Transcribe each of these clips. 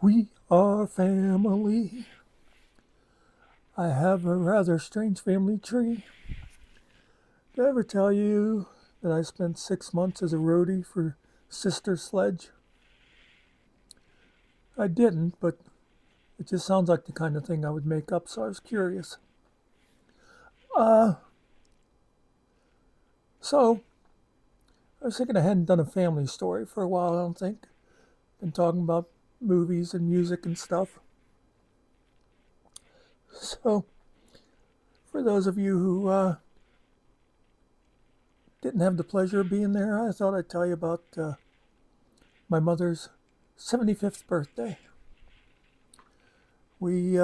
We are family. I have a rather strange family tree. Did I ever tell you that I spent 6 months as a roadie for Sister Sledge? I didn't, but it just sounds like the kind of thing I would make up, so I was curious. Uh, so I was thinking I hadn't done a family story for a while, I don't think. Been talking about movies and music and stuff. So, for those of you who didn't have the pleasure of being there, I thought I'd tell you about my mother's 75th birthday. We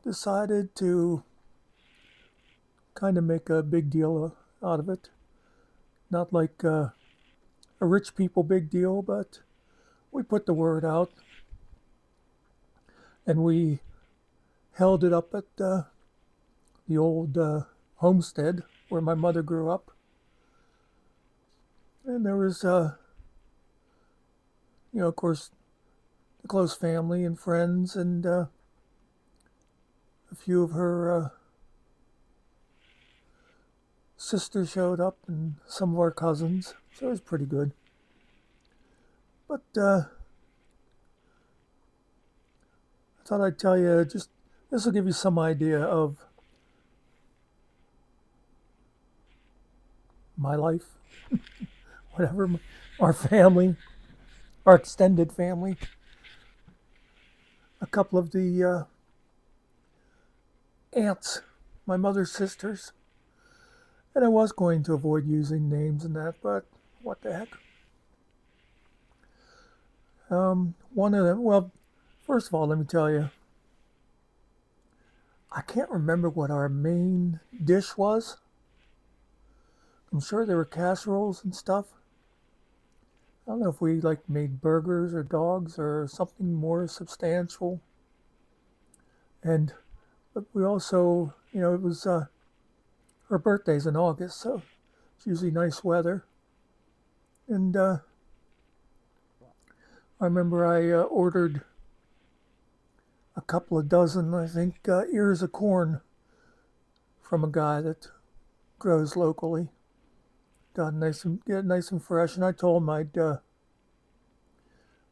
decided to kind of make a big deal out of it. Not like a rich people big deal, but we put the word out and we held it up at the old homestead where my mother grew up. And there was, of course, the close family and friends and a few of her sisters showed up and some of our cousins. So it was pretty good. But I thought I'd tell you just this will give you some idea of my life, whatever, our family, our extended family. A couple of the aunts, my mother's sisters. And I was going to avoid using names and that, but what the heck. One of them, well, first of all, let me tell you, I can't remember what our main dish was. I'm sure there were casseroles and stuff. I don't know if we like made burgers or dogs or something more substantial. And but we also, it was her birthday's in August, so it's usually nice weather. And I remember I ordered a couple of dozen, I think, ears of corn from a guy that grows locally. Got get nice and fresh, and I told him I'd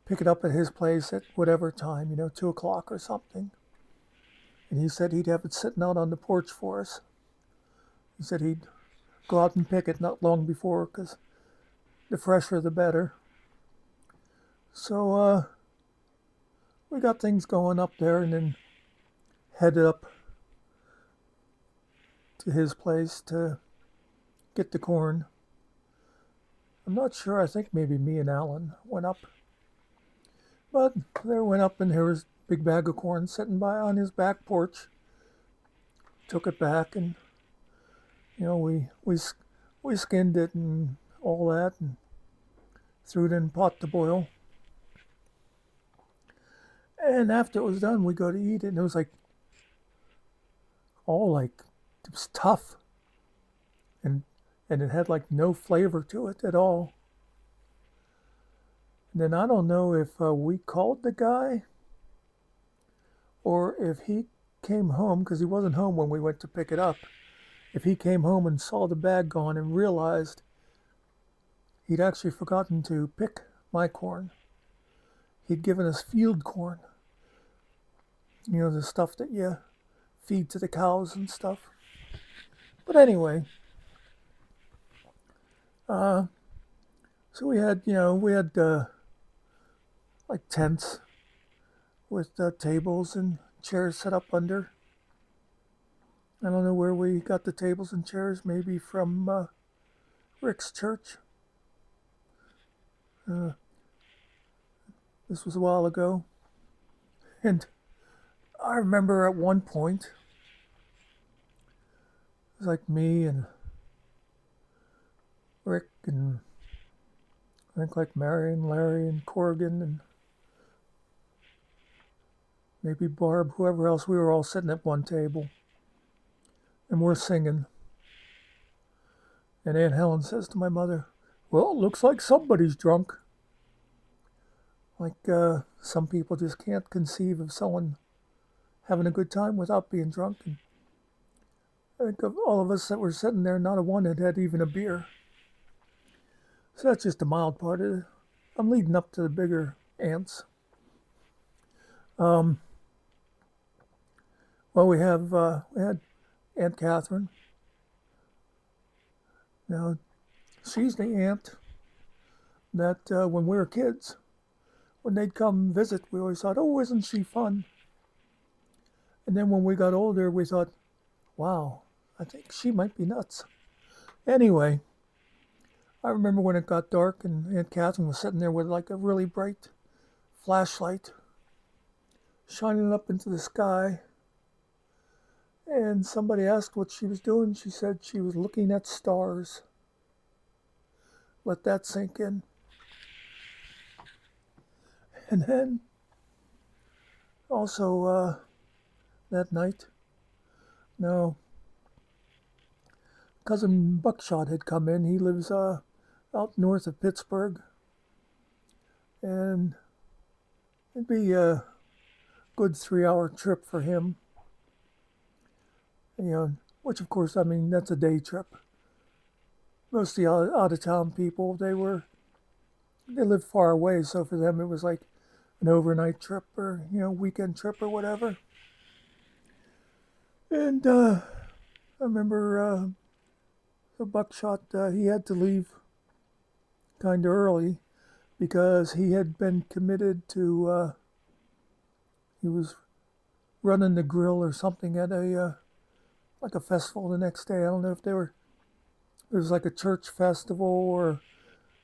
pick it up at his place at whatever time, 2 o'clock or something. And he said he'd have it sitting out on the porch for us. He said he'd go out and pick it not long before, because the fresher the better. So we got things going up there, and then headed up to his place to get the corn. I'm not sure. I think maybe me and Alan went up. But there went up, and there was a big bag of corn sitting by on his back porch. Took it back, and we skinned it and all that, and threw it in a pot to boil. And after it was done, we go to eat it, and it was like it was tough, and it had like no flavor to it at all. And then I don't know if we called the guy or if he came home, because he wasn't home when we went to pick it up. If he came home and saw the bag gone and realized he'd actually forgotten to pick my corn. He'd given us field corn. The stuff that you feed to the cows and stuff. But anyway, so we had like tents with tables and chairs set up under. I don't know where we got the tables and chairs, maybe from Rick's church. This was a while ago. And I remember at one point, it was like me and Rick and I think like Mary and Larry and Corrigan and maybe Barb, whoever else. We were all sitting at one table and we're singing. And Aunt Helen says to my mother, "Well, it looks like somebody's drunk." Like some people just can't conceive of someone having a good time without being drunk. And I think of all of us that were sitting there, not a one had had even a beer. So that's just a mild part of it. I'm leading up to the bigger ants. Um, well, we had Aunt Catherine. Now she's the aunt that when we were kids, when they'd come visit, we always thought, "Oh, isn't she fun?" And then when we got older, we thought, "Wow, I think she might be nuts." Anyway, I remember when it got dark and Aunt Catherine was sitting there with like a really bright flashlight shining up into the sky. And somebody asked what she was doing. She said she was looking at stars. Let that sink in. And then also that night, no, cousin Buckshot had come in. He lives out north of Pittsburgh. And it'd be a good 3 hour trip for him. You know, which of course, I mean, that's a day trip. Most of the out of town people, they lived far away, so for them it was like an overnight trip or weekend trip or whatever. And I remember the Buckshot, he had to leave kind of early because he had been committed to he was running the grill or something at a like a festival the next day. I don't know if it was like a church festival or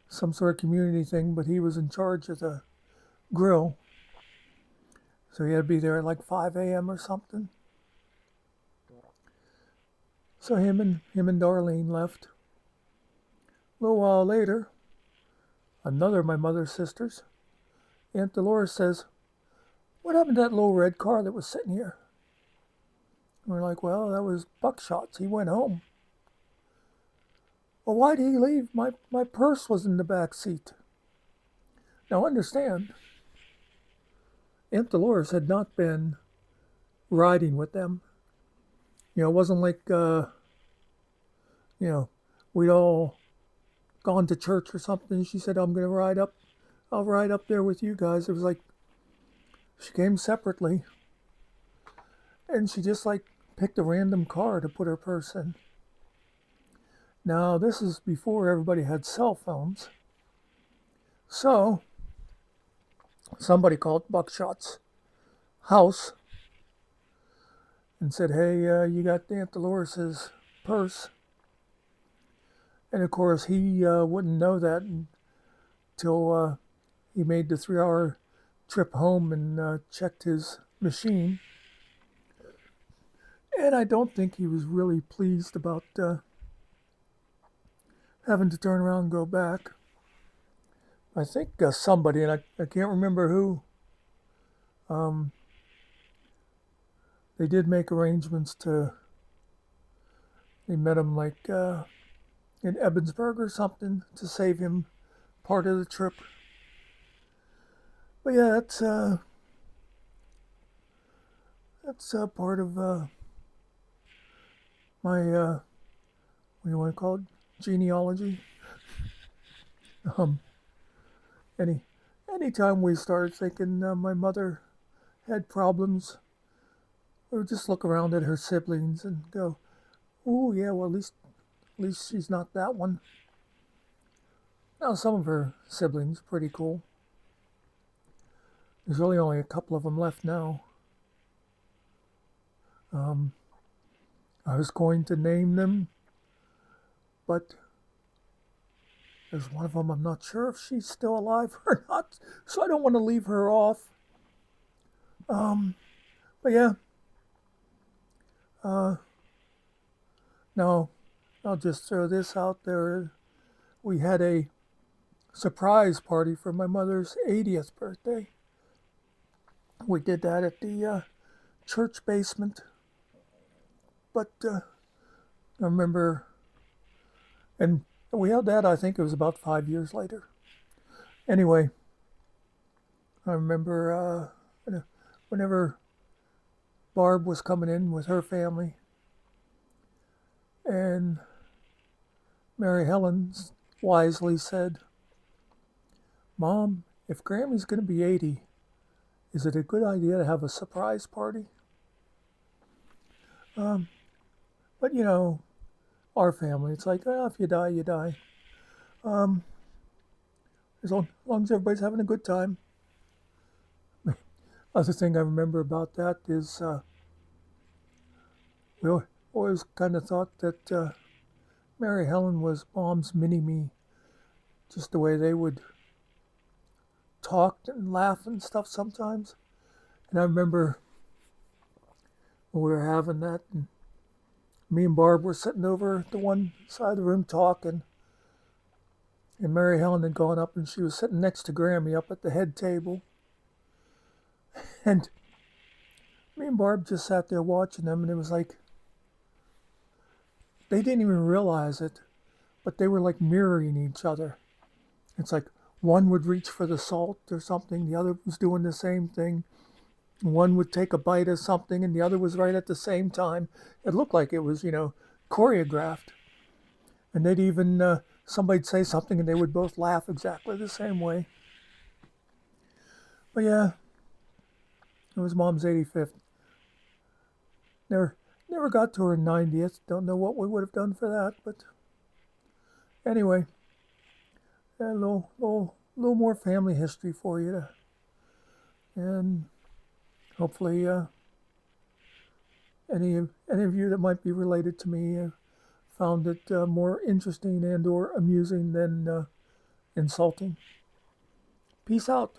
some sort of community thing, but he was in charge of the grill. So he had to be there at like 5 a.m. or something. So him and Darlene left. A little while later, another of my mother's sisters, Aunt Dolores, says, "What happened to that little red car that was sitting here?" And we're like, "Well, that was Buckshot's. He went home." "Well, why did he leave? My purse was in the back seat." Now understand, Aunt Dolores had not been riding with them. It wasn't like you know we'd all gone to church or something. She said, "I'm gonna ride up. I'll ride up there with you guys." It was like she came separately, and she just like picked a random car to put her purse in. Now this is before everybody had cell phones, so somebody called Buckshot's house and said, "Hey, you got Aunt Dolores's purse?" And of course, he wouldn't know that until he made the 3 hour trip home and checked his machine. And I don't think he was really pleased about having to turn around and go back. I think somebody, and I can't remember who, um, they did make arrangements they met him like in Ebensburg or something to save him part of the trip. But yeah, that's part of my what do you want to call it, genealogy. Um, any anytime we started thinking my mother had problems, we would just look around at her siblings and go, "Oh yeah, well at least she's not that one." Now some of her siblings pretty cool. There's really only a couple of them left now. Um, I was going to name them, but there's one of them I'm not sure if she's still alive or not, so I don't want to leave her off. Um, but yeah, uh, no, I'll just throw this out there. We had a surprise party for my mother's 80th birthday. We did that at the church basement, but I remember, and we had that, I think it was about 5 years later. Anyway, I remember whenever Barb was coming in with her family, and Mary Helen wisely said, "Mom, if Grammy's going to be 80, is it a good idea to have a surprise party?" Um, but our family, it's like, if you die, you die. Um, as long as everybody's having a good time. Other thing I remember about that is we always kind of thought that Mary Helen was Mom's mini me, just the way they would talk and laugh and stuff sometimes. And I remember when we were having that, and me and Barb were sitting over the one side of the room talking, and Mary Helen had gone up and she was sitting next to Grammy up at the head table. And me and Barb just sat there watching them, and it was like they didn't even realize it, but they were like mirroring each other. It's like one would reach for the salt or something, the other was doing the same thing. One would take a bite of something, and the other was right at the same time. It looked like it was, choreographed. And they'd even, somebody'd say something, and they would both laugh exactly the same way. But yeah, it was Mom's 85th. Never got to her 90th. Don't know what we would have done for that, but anyway, a little more family history for you, and hopefully any of you that might be related to me found it more interesting and or amusing than insulting. Peace out.